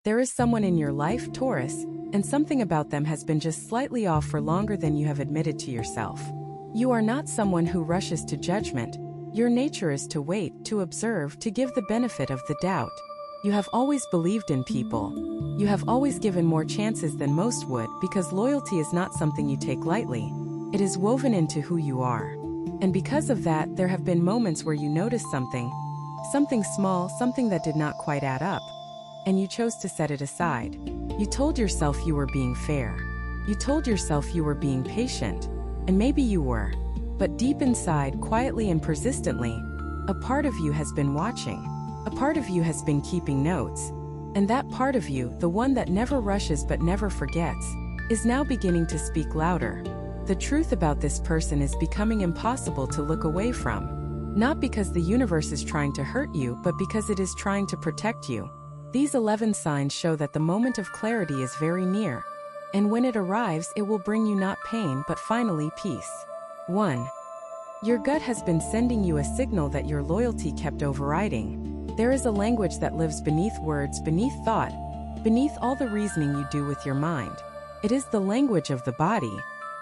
There is someone in your life, Taurus, and something about them has been just slightly off for longer than you have admitted to yourself. You are not someone who rushes to judgment. Your nature is to wait, to observe, to give the benefit of the doubt. You have always believed in people. You have always given more chances than most would because loyalty is not something you take lightly. It is woven into who you are. And because of that, there have been moments where you noticed something small, something that did not quite add up, and you chose to set it aside. You told yourself you were being fair. You told yourself you were being patient, and maybe you were. But deep inside, quietly and persistently, a part of you has been watching. A part of you has been keeping notes. And that part of you, the one that never rushes but never forgets, is now beginning to speak louder. The truth about this person is becoming impossible to look away from. Not because the universe is trying to hurt you, but because it is trying to protect you. These 11 signs show that the moment of clarity is very near. And when it arrives, it will bring you not pain, but finally peace. 1. Your gut has been sending you a signal that your loyalty kept overriding. There is a language that lives beneath words, beneath thought, beneath all the reasoning you do with your mind. It is the language of the body.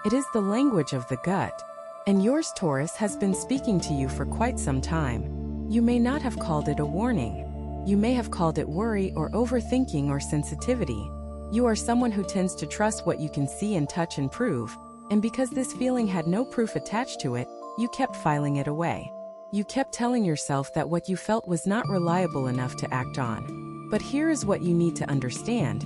It is the language of the gut. And yours, Taurus, has been speaking to you for quite some time. You may not have called it a warning. You may have called it worry or overthinking or sensitivity. You are someone who tends to trust what you can see and touch and prove, and because this feeling had no proof attached to it, you kept filing it away. You kept telling yourself that what you felt was not reliable enough to act on. But here is what you need to understand.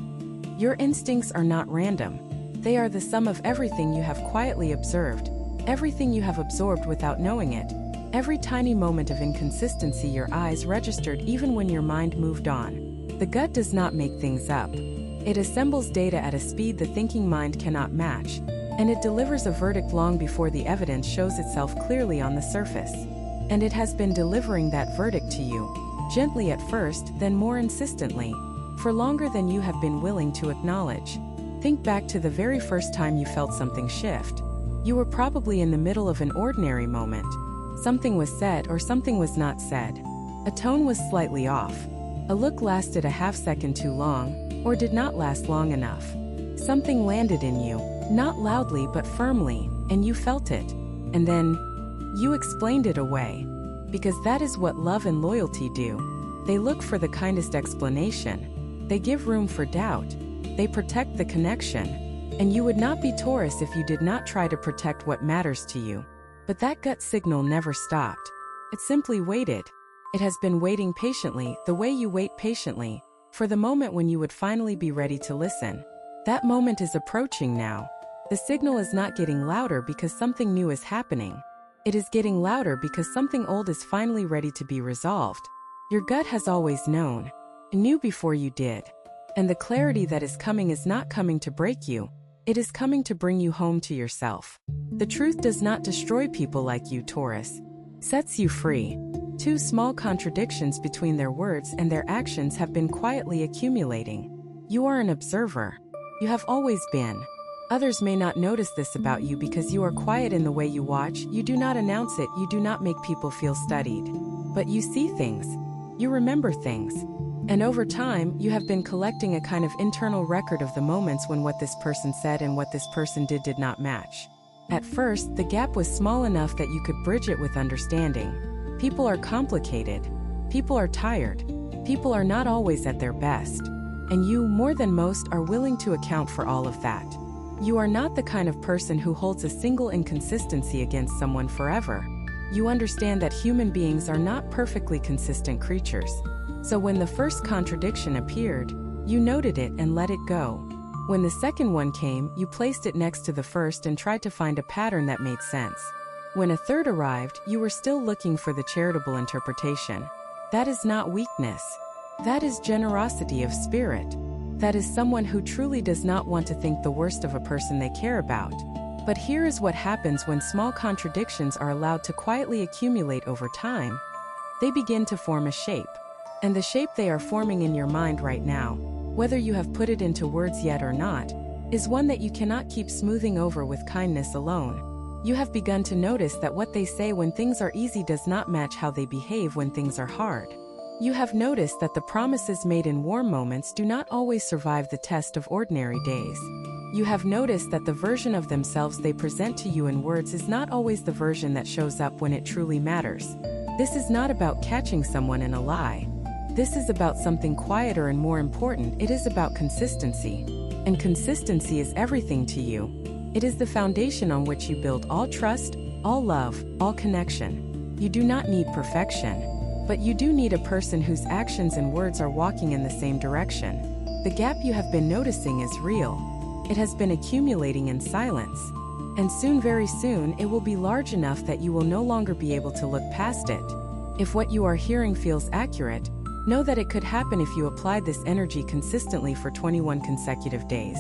Your instincts are not random. They are the sum of everything you have quietly observed, everything you have absorbed without knowing it, every tiny moment of inconsistency your eyes registered even when your mind moved on. The gut does not make things up. It assembles data at a speed the thinking mind cannot match, and it delivers a verdict long before the evidence shows itself clearly on the surface. And it has been delivering that verdict to you, gently at first, then more insistently, for longer than you have been willing to acknowledge. Think back to the very first time you felt something shift. You were probably in the middle of an ordinary moment. Something was said or something was not said. A tone was slightly off. A look lasted a half second too long, or did not last long enough. Something landed in you, not loudly but firmly, and you felt it. And then, you explained it away. Because that is what love and loyalty do. They look for the kindest explanation. They give room for doubt. They protect the connection. And you would not be Taurus if you did not try to protect what matters to you. But that gut signal never stopped. It simply waited. It has been waiting patiently, the way you wait patiently, for the moment when you would finally be ready to listen. That moment is approaching now. The signal is not getting louder because something new is happening. It is getting louder because something old is finally ready to be resolved. Your gut has always known. It knew before you did. And the clarity that is coming is not coming to break you. It is coming to bring you home to yourself. The truth does not destroy people like you, Taurus. Sets you free. Two small contradictions between their words and their actions have been quietly accumulating. You are an observer. You have always been. Others may not notice this about you because you are quiet in the way you watch, you do not announce it, you do not make people feel studied. But you see things. You remember things. And over time, you have been collecting a kind of internal record of the moments when what this person said and what this person did not match. At first, the gap was small enough that you could bridge it with understanding. People are complicated. People are tired. People are not always at their best. And you, more than most, are willing to account for all of that. You are not the kind of person who holds a single inconsistency against someone forever. You understand that human beings are not perfectly consistent creatures. So when the first contradiction appeared, you noted it and let it go. When the second one came, you placed it next to the first and tried to find a pattern that made sense. When a third arrived, you were still looking for the charitable interpretation. That is not weakness. That is generosity of spirit. That is someone who truly does not want to think the worst of a person they care about. But here is what happens when small contradictions are allowed to quietly accumulate over time. They begin to form a shape. And the shape they are forming in your mind right now, whether you have put it into words yet or not, is one that you cannot keep smoothing over with kindness alone. You have begun to notice that what they say when things are easy does not match how they behave when things are hard. You have noticed that the promises made in warm moments do not always survive the test of ordinary days. You have noticed that the version of themselves they present to you in words is not always the version that shows up when it truly matters. This is not about catching someone in a lie. This is about something quieter and more important. It is about consistency. And consistency is everything to you. It is the foundation on which you build all trust, all love, all connection. You do not need perfection, but you do need a person whose actions and words are walking in the same direction. The gap you have been noticing is real. It has been accumulating in silence. And soon, very soon, it will be large enough that you will no longer be able to look past it. If what you are hearing feels accurate, know that it could happen if you applied this energy consistently for 21 consecutive days.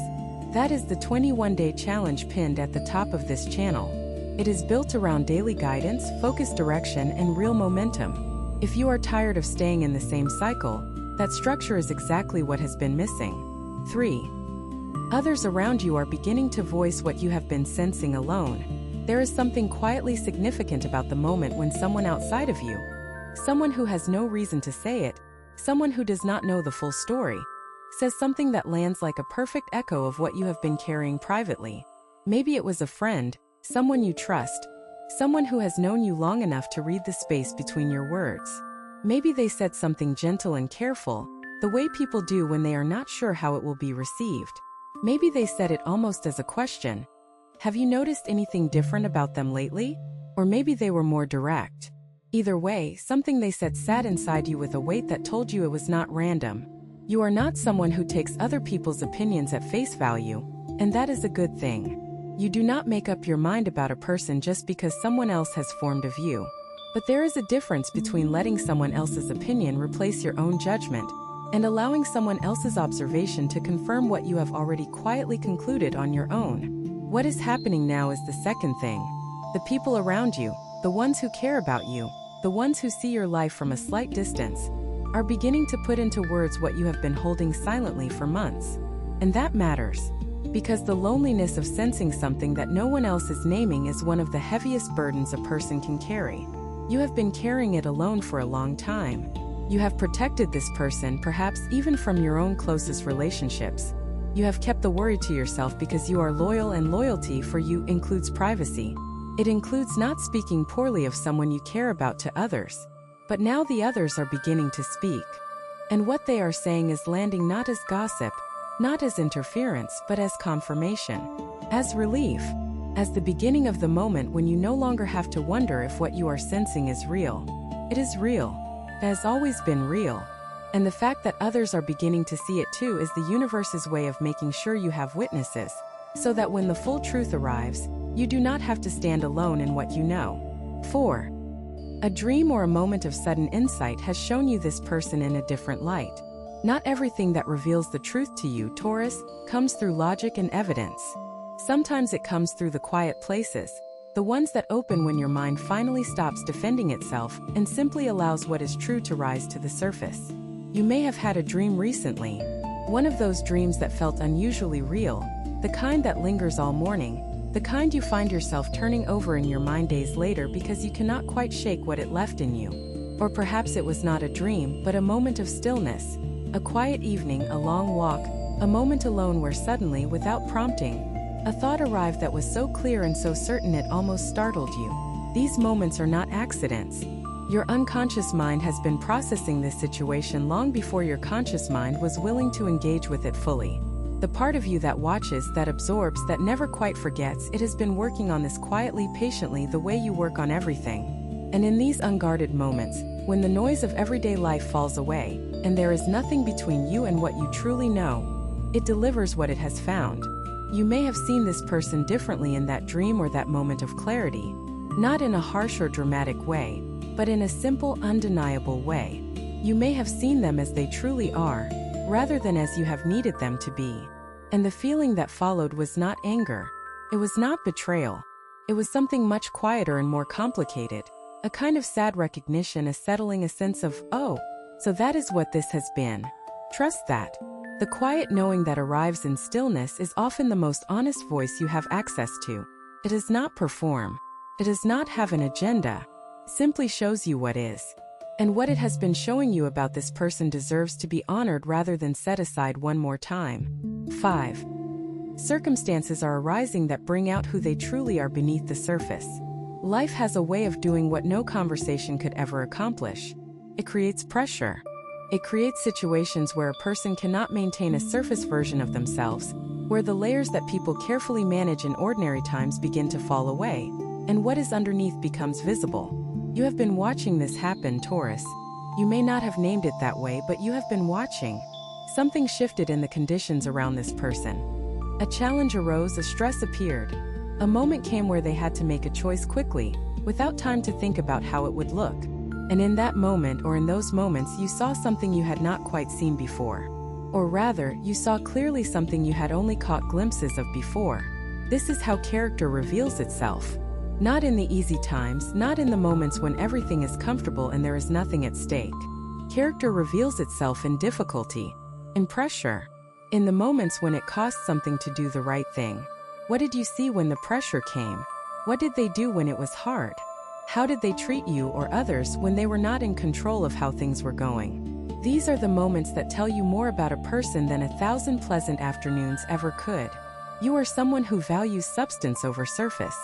That is the 21-day challenge pinned at the top of this channel. It is built around daily guidance, focused direction, and real momentum. If you are tired of staying in the same cycle, that structure is exactly what has been missing. 3. Others around you are beginning to voice what you have been sensing alone. There is something quietly significant about the moment when someone outside of you, someone who has no reason to say it, someone who does not know the full story, says something that lands like a perfect echo of what you have been carrying privately. Maybe it was a friend, someone you trust, someone who has known you long enough to read the space between your words. Maybe they said something gentle and careful, the way people do when they are not sure how it will be received. Maybe they said it almost as a question. Have you noticed anything different about them lately? Or maybe they were more direct. Either way, something they said sat inside you with a weight that told you it was not random. You are not someone who takes other people's opinions at face value, and that is a good thing. You do not make up your mind about a person just because someone else has formed a view. But there is a difference between letting someone else's opinion replace your own judgment, and allowing someone else's observation to confirm what you have already quietly concluded on your own. What is happening now is the second thing. The people around you, the ones who care about you, the ones who see your life from a slight distance, are beginning to put into words what you have been holding silently for months. And that matters, because the loneliness of sensing something that no one else is naming is one of the heaviest burdens a person can carry. You have been carrying it alone for a long time. You have protected this person, perhaps even from your own closest relationships. You have kept the worry to yourself because you are loyal, and loyalty for you includes privacy. It includes not speaking poorly of someone you care about to others. But now the others are beginning to speak. And what they are saying is landing not as gossip, not as interference, but as confirmation, as relief, as the beginning of the moment when you no longer have to wonder if what you are sensing is real. It is real. It has always been real. And the fact that others are beginning to see it too is the universe's way of making sure you have witnesses, so that when the full truth arrives, you do not have to stand alone in what you know. 4. A dream or a moment of sudden insight has shown you this person in a different light. Not everything that reveals the truth to you, Taurus, comes through logic and evidence. Sometimes it comes through the quiet places, the ones that open when your mind finally stops defending itself and simply allows what is true to rise to the surface. You may have had a dream recently, one of those dreams that felt unusually real, the kind that lingers all morning, the kind you find yourself turning over in your mind days later because you cannot quite shake what it left in you. Or perhaps it was not a dream, but a moment of stillness, a quiet evening, a long walk, a moment alone where suddenly, without prompting, a thought arrived that was so clear and so certain it almost startled you. These moments are not accidents. Your unconscious mind has been processing this situation long before your conscious mind was willing to engage with it fully. The part of you that watches, that absorbs, that never quite forgets, it has been working on this quietly, patiently, the way you work on everything. And in these unguarded moments, when the noise of everyday life falls away, and there is nothing between you and what you truly know, it delivers what it has found. You may have seen this person differently in that dream or that moment of clarity, not in a harsh or dramatic way, but in a simple, undeniable way. You may have seen them as they truly are, rather than as you have needed them to be. And the feeling that followed was not anger. It was not betrayal. It was something much quieter and more complicated, a kind of sad recognition, a settling, a sense of, oh, so that is what this has been. Trust that. The quiet knowing that arrives in stillness is often the most honest voice you have access to. It does not perform. It does not have an agenda. Simply shows you what is. And what it has been showing you about this person deserves to be honored rather than set aside one more time. 5. Circumstances are arising that bring out who they truly are beneath the surface. Life has a way of doing what no conversation could ever accomplish. It creates pressure. It creates situations where a person cannot maintain a surface version of themselves, where the layers that people carefully manage in ordinary times begin to fall away, and what is underneath becomes visible. You have been watching this happen, Taurus. You may not have named it that way, but you have been watching. Something shifted in the conditions around this person. A challenge arose, a stress appeared. A moment came where they had to make a choice quickly, without time to think about how it would look. And in that moment, or in those moments, you saw something you had not quite seen before. Or rather, you saw clearly something you had only caught glimpses of before. This is how character reveals itself. Not in the easy times, not in the moments when everything is comfortable and there is nothing at stake. Character reveals itself in difficulty, in pressure, in the moments when it costs something to do the right thing. What did you see when the pressure came? What did they do when it was hard? How did they treat you or others when they were not in control of how things were going? These are the moments that tell you more about a person than 1,000 pleasant afternoons ever could. You are someone who values substance over surface.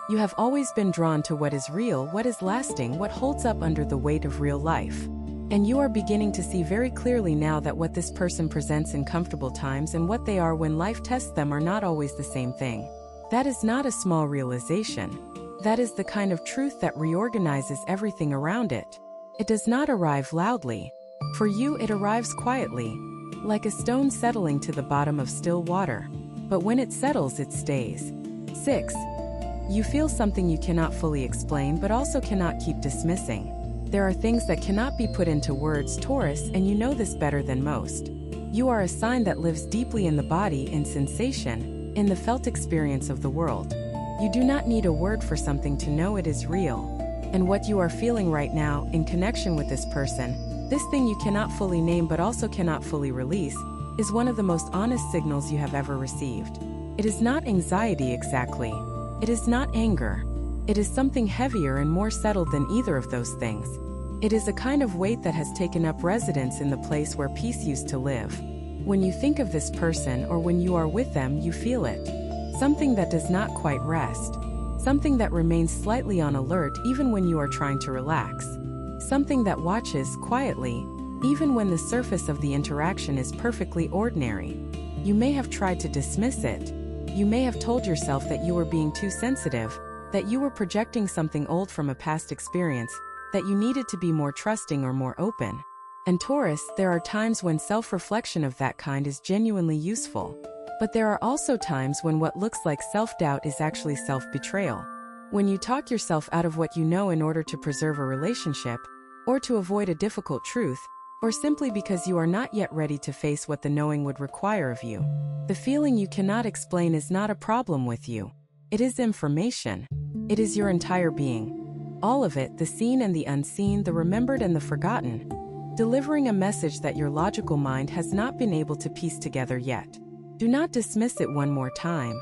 You have always been drawn to what is real, what is lasting, what holds up under the weight of real life. And you are beginning to see very clearly now that what this person presents in comfortable times and what they are when life tests them are not always the same thing. That is not a small realization. That is the kind of truth that reorganizes everything around it. It does not arrive loudly. For you, it arrives quietly, like a stone settling to the bottom of still water. But when it settles, it stays. 6. You feel something you cannot fully explain but also cannot keep dismissing. There are things that cannot be put into words, Taurus, and you know this better than most. You are a sign that lives deeply in the body, in sensation, in the felt experience of the world. You do not need a word for something to know it is real. And what you are feeling right now, in connection with this person, this thing you cannot fully name but also cannot fully release, is one of the most honest signals you have ever received. It is not anxiety exactly. It is not anger. It is something heavier and more settled than either of those things. It is a kind of weight that has taken up residence in the place where peace used to live. When you think of this person or when you are with them, you feel it. Something that does not quite rest. Something that remains slightly on alert even when you are trying to relax. Something that watches quietly, even when the surface of the interaction is perfectly ordinary. You may have tried to dismiss it. You may have told yourself that you were being too sensitive, that you were projecting something old from a past experience, that you needed to be more trusting or more open. And Taurus, there are times when self-reflection of that kind is genuinely useful. But there are also times when what looks like self-doubt is actually self-betrayal. When you talk yourself out of what you know in order to preserve a relationship, or to avoid a difficult truth, or simply because you are not yet ready to face what the knowing would require of you. The feeling you cannot explain is not a problem with you. It is information. It is your entire being. All of it, the seen and the unseen, the remembered and the forgotten. Delivering a message that your logical mind has not been able to piece together yet. Do not dismiss it one more time.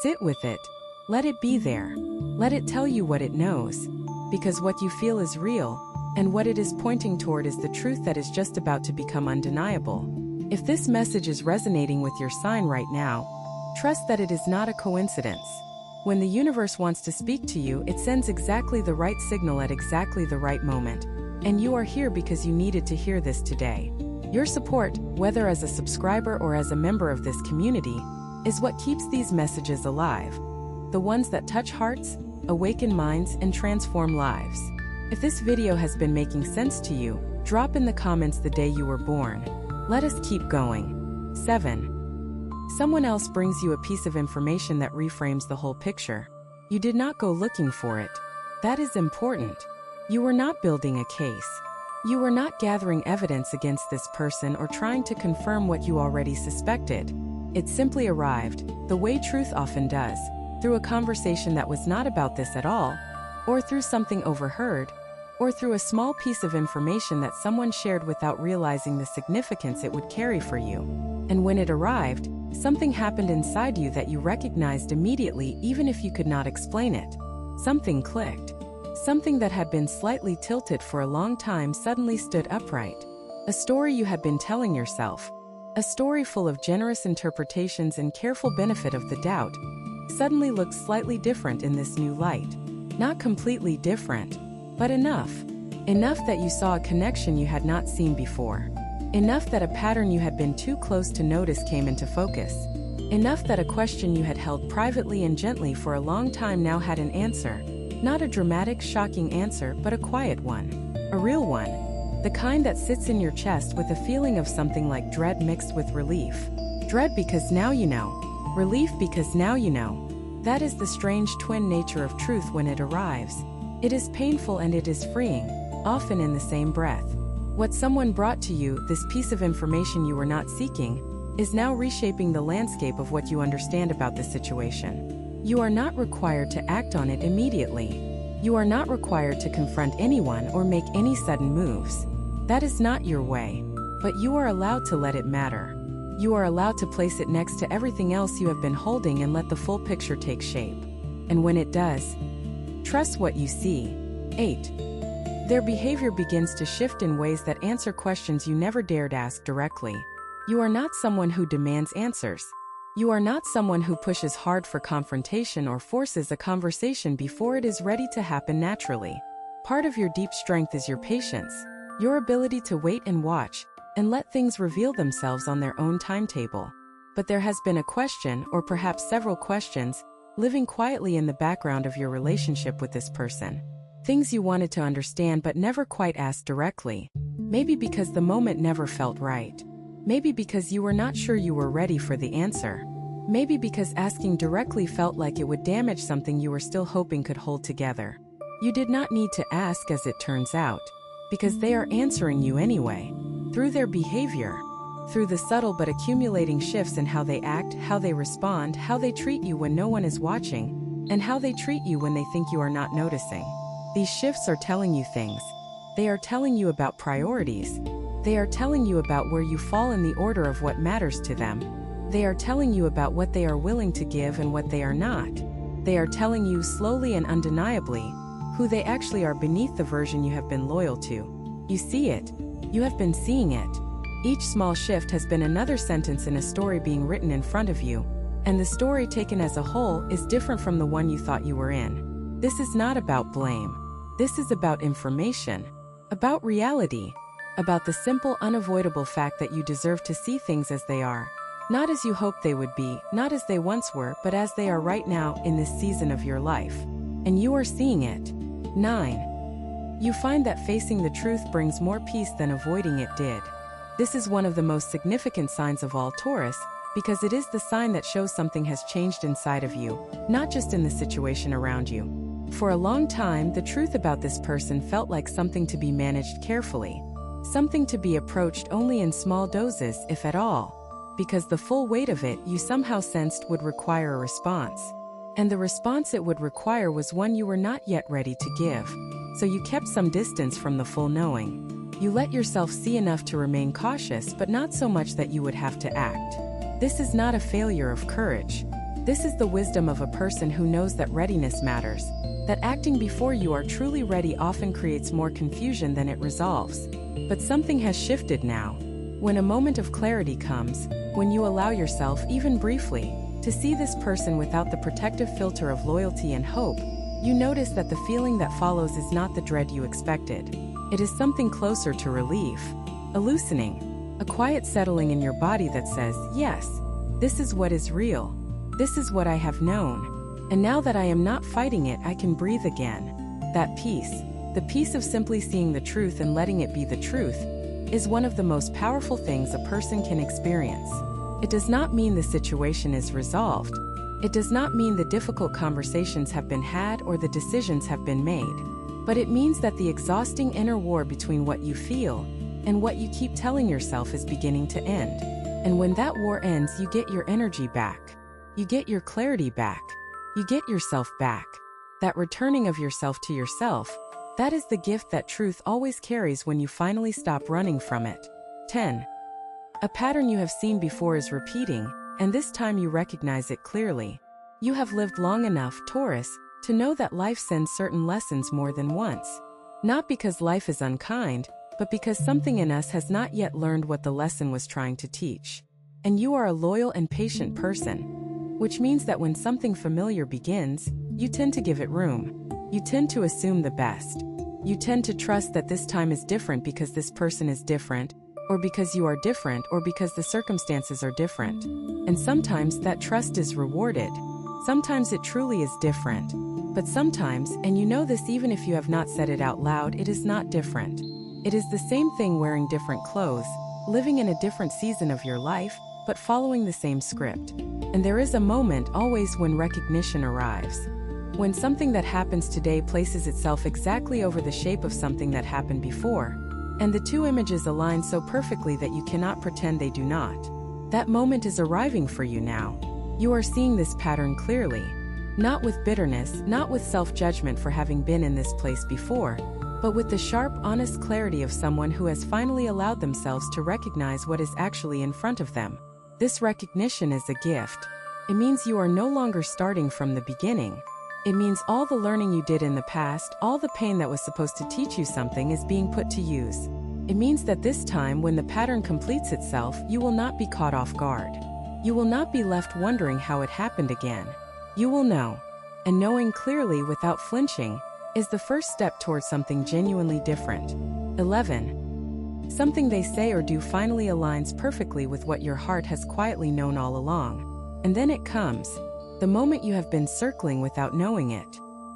Sit with it. Let it be there. Let it tell you what it knows. Because what you feel is real. And what it is pointing toward is the truth that is just about to become undeniable. If this message is resonating with your sign right now, trust that it is not a coincidence. When the universe wants to speak to you, it sends exactly the right signal at exactly the right moment. And you are here because you needed to hear this today. Your support, whether as a subscriber or as a member of this community, is what keeps these messages alive. The ones that touch hearts, awaken minds, and transform lives. If this video has been making sense to you, drop in the comments the day you were born. Let us keep going. 7. Someone else brings you a piece of information that reframes the whole picture. You did not go looking for it. That is important. You were not building a case. You were not gathering evidence against this person or trying to confirm what you already suspected. It simply arrived, the way truth often does, through a conversation that was not about this at all, or through something overheard, or through a small piece of information that someone shared without realizing the significance it would carry for you. And when it arrived, something happened inside you that you recognized immediately even if you could not explain it. Something clicked. Something that had been slightly tilted for a long time suddenly stood upright. A story you had been telling yourself, a story full of generous interpretations and careful benefit of the doubt, suddenly looked slightly different in this new light. Not completely different, but enough. Enough that you saw a connection you had not seen before. Enough that a pattern you had been too close to notice came into focus. Enough that a question you had held privately and gently for a long time now had an answer. Not a dramatic, shocking answer, but a quiet one. A real one. The kind that sits in your chest with a feeling of something like dread mixed with relief. Dread because now you know. Relief because now you know. That is the strange twin nature of truth when it arrives. It is painful and it is freeing, often in the same breath. What someone brought to you, this piece of information you were not seeking, is now reshaping the landscape of what you understand about the situation. You are not required to act on it immediately. You are not required to confront anyone or make any sudden moves. That is not your way, but you are allowed to let it matter. You are allowed to place it next to everything else you have been holding and let the full picture take shape. And when it does, trust what you see. 8. Their behavior begins to shift in ways that answer questions you never dared ask directly. You are not someone who demands answers. You are not someone who pushes hard for confrontation or forces a conversation before it is ready to happen naturally. Part of your deep strength is your patience, your ability to wait and watch, and let things reveal themselves on their own timetable. But there has been a question, or perhaps several questions, living quietly in the background of your relationship with this person. Things you wanted to understand but never quite asked directly. Maybe because the moment never felt right. Maybe because you were not sure you were ready for the answer. Maybe because asking directly felt like it would damage something you were still hoping could hold together. You did not need to ask, as it turns out, because they are answering you anyway. Through their behavior. Through the subtle but accumulating shifts in how they act, how they respond, how they treat you when no one is watching, and how they treat you when they think you are not noticing. These shifts are telling you things. They are telling you about priorities. They are telling you about where you fall in the order of what matters to them. They are telling you about what they are willing to give and what they are not. They are telling you slowly and undeniably who they actually are beneath the version you have been loyal to. You see it. You have been seeing it. Each small shift has been another sentence in a story being written in front of you, and the story taken as a whole is different from the one you thought you were in. This is not about blame. This is about information, about reality, about the simple, unavoidable fact that you deserve to see things as they are. Not as you hoped they would be, not as they once were, but as they are right now in this season of your life. And you are seeing it. 9. You find that facing the truth brings more peace than avoiding it did. This is one of the most significant signs of all, Taurus, because it is the sign that shows something has changed inside of you, not just in the situation around you. For a long time, the truth about this person felt like something to be managed carefully, something to be approached only in small doses, if at all, because the full weight of it you somehow sensed would require a response. And the response it would require was one you were not yet ready to give. So you kept some distance from the full knowing. You let yourself see enough to remain cautious, but not so much that you would have to act. This is not a failure of courage. This is the wisdom of a person who knows that readiness matters, that acting before you are truly ready often creates more confusion than it resolves. But something has shifted now. When a moment of clarity comes, when you allow yourself, even briefly, to see this person without the protective filter of loyalty and hope, you notice that the feeling that follows is not the dread you expected. It is something closer to relief, a loosening, a quiet settling in your body that says, yes, this is what is real. This is what I have known. And now that I am not fighting it, I can breathe again. That peace, the peace of simply seeing the truth and letting it be the truth, is one of the most powerful things a person can experience. It does not mean the situation is resolved. It does not mean the difficult conversations have been had or the decisions have been made. But it means that the exhausting inner war between what you feel and what you keep telling yourself is beginning to end. And when that war ends, you get your energy back. You get your clarity back. You get yourself back. That returning of yourself to yourself, that is the gift that truth always carries when you finally stop running from it. 10. A pattern you have seen before is repeating, and this time you recognize it clearly. You have lived long enough, Taurus, To know that life sends certain lessons more than once. Not because life is unkind, but because something in us has not yet learned what the lesson was trying to teach. And you are a loyal and patient person, which means that when something familiar begins, you tend to give it room. You tend to assume the best. You tend to trust that this time is different because this person is different, or because you are different, or because the circumstances are different. And sometimes that trust is rewarded. Sometimes it truly is different. But sometimes, and you know this even if you have not said it out loud, it is not different. It is the same thing wearing different clothes, living in a different season of your life, but following the same script. And there is a moment always when recognition arrives. When something that happens today places itself exactly over the shape of something that happened before, and the two images align so perfectly that you cannot pretend they do not. That moment is arriving for you now. You are seeing this pattern clearly. Not with bitterness, not with self-judgment for having been in this place before, but with the sharp, honest clarity of someone who has finally allowed themselves to recognize what is actually in front of them. This recognition is a gift. It means you are no longer starting from the beginning. It means all the learning you did in the past, all the pain that was supposed to teach you something is being put to use. It means that this time when the pattern completes itself, you will not be caught off guard. You will not be left wondering how it happened again. You will know. And knowing clearly without flinching is the first step towards something genuinely different. 11. Something they say or do finally aligns perfectly with what your heart has quietly known all along. And then it comes, the moment you have been circling without knowing it.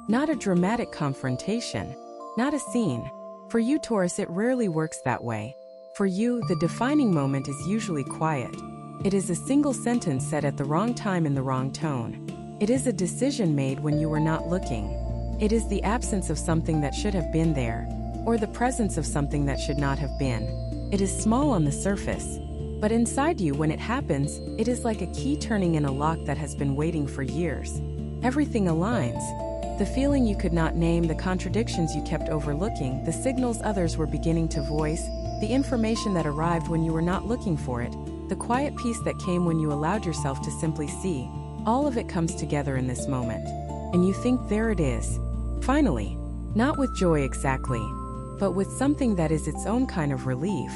Not a dramatic confrontation, not a scene. For you, Taurus, it rarely works that way. For you, the defining moment is usually quiet. It is a single sentence said at the wrong time in the wrong tone. It is a decision made when you were not looking. It is the absence of something that should have been there, or the presence of something that should not have been. It is small on the surface, but inside you when it happens, it is like a key turning in a lock that has been waiting for years. Everything aligns. The feeling you could not name, the contradictions you kept overlooking, the signals others were beginning to voice, the information that arrived when you were not looking for it, the quiet peace that came when you allowed yourself to simply see. All of it comes together in this moment. And you think, there it is. Finally. Not with joy exactly, but with something that is its own kind of relief.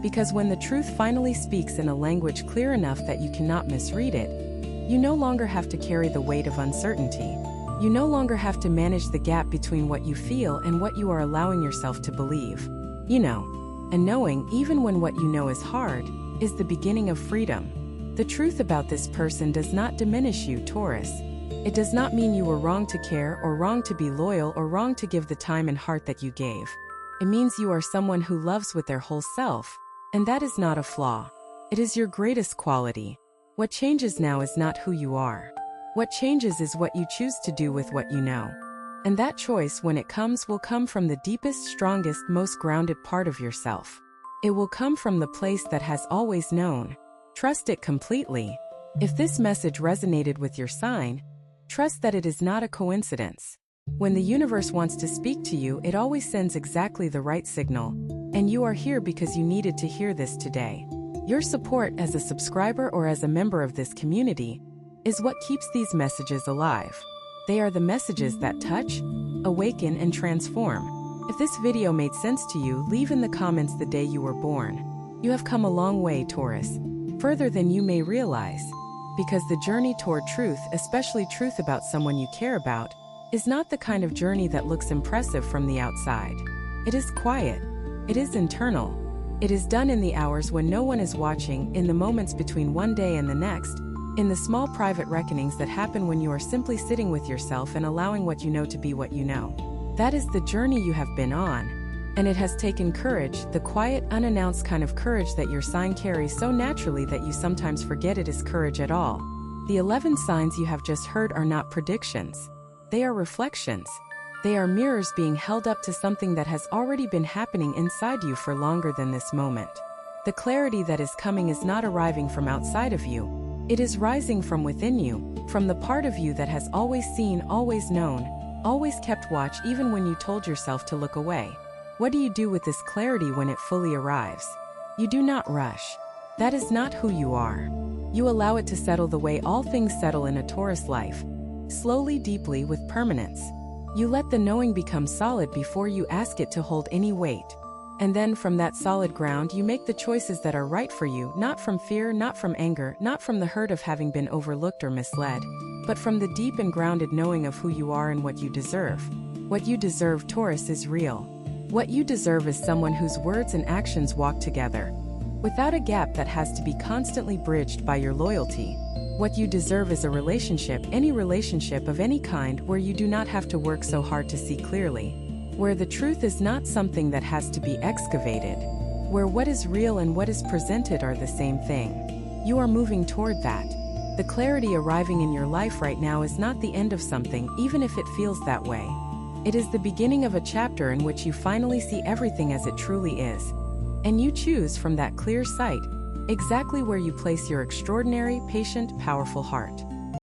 Because when the truth finally speaks in a language clear enough that you cannot misread it, you no longer have to carry the weight of uncertainty. You no longer have to manage the gap between what you feel and what you are allowing yourself to believe. You know. And knowing, even when what you know is hard, is the beginning of freedom. The truth about this person does not diminish you, Taurus. It does not mean you were wrong to care, or wrong to be loyal, or wrong to give the time and heart that you gave. It means you are someone who loves with their whole self, and that is not a flaw. It is your greatest quality. What changes now is not who you are. What changes is what you choose to do with what you know. And that choice, when it comes, will come from the deepest, strongest, most grounded part of yourself. It will come from the place that has always known. Trust it completely. If this message resonated with your sign, trust that it is not a coincidence. When the universe wants to speak to you, it always sends exactly the right signal. And you are here because you needed to hear this today. Your support as a subscriber or as a member of this community is what keeps these messages alive. They are the messages that touch, awaken, and transform. If this video made sense to you, leave in the comments the day you were born. You have come a long way, Taurus. Further than you may realize. Because the journey toward truth, especially truth about someone you care about, is not the kind of journey that looks impressive from the outside. It is quiet. It is internal. It is done in the hours when no one is watching, in the moments between one day and the next, in the small private reckonings that happen when you are simply sitting with yourself and allowing what you know to be what you know. That is the journey you have been on. And it has taken courage, the quiet, unannounced kind of courage that your sign carries so naturally that you sometimes forget it is courage at all. The 11 signs you have just heard are not predictions. They are reflections. They are mirrors being held up to something that has already been happening inside you for longer than this moment. The clarity that is coming is not arriving from outside of you. It is rising from within you, from the part of you that has always seen, always known, always kept watch even when you told yourself to look away. What do you do with this clarity when it fully arrives? You do not rush. That is not who you are. You allow it to settle the way all things settle in a Taurus life. slowly, deeply, with permanence. You let the knowing become solid before you ask it to hold any weight. And then from that solid ground you make the choices that are right for you, not from fear, not from anger, not from the hurt of having been overlooked or misled, but from the deep and grounded knowing of who you are and what you deserve. What you deserve, Taurus, is real. What you deserve is someone whose words and actions walk together, without a gap that has to be constantly bridged by your loyalty. What you deserve is a relationship, any relationship of any kind, where you do not have to work so hard to see clearly, where the truth is not something that has to be excavated, where what is real and what is presented are the same thing. You are moving toward that. The clarity arriving in your life right now is not the end of something, even if it feels that way. It is the beginning of a chapter in which you finally see everything as it truly is. And you choose from that clear sight exactly where you place your extraordinary, patient, powerful heart.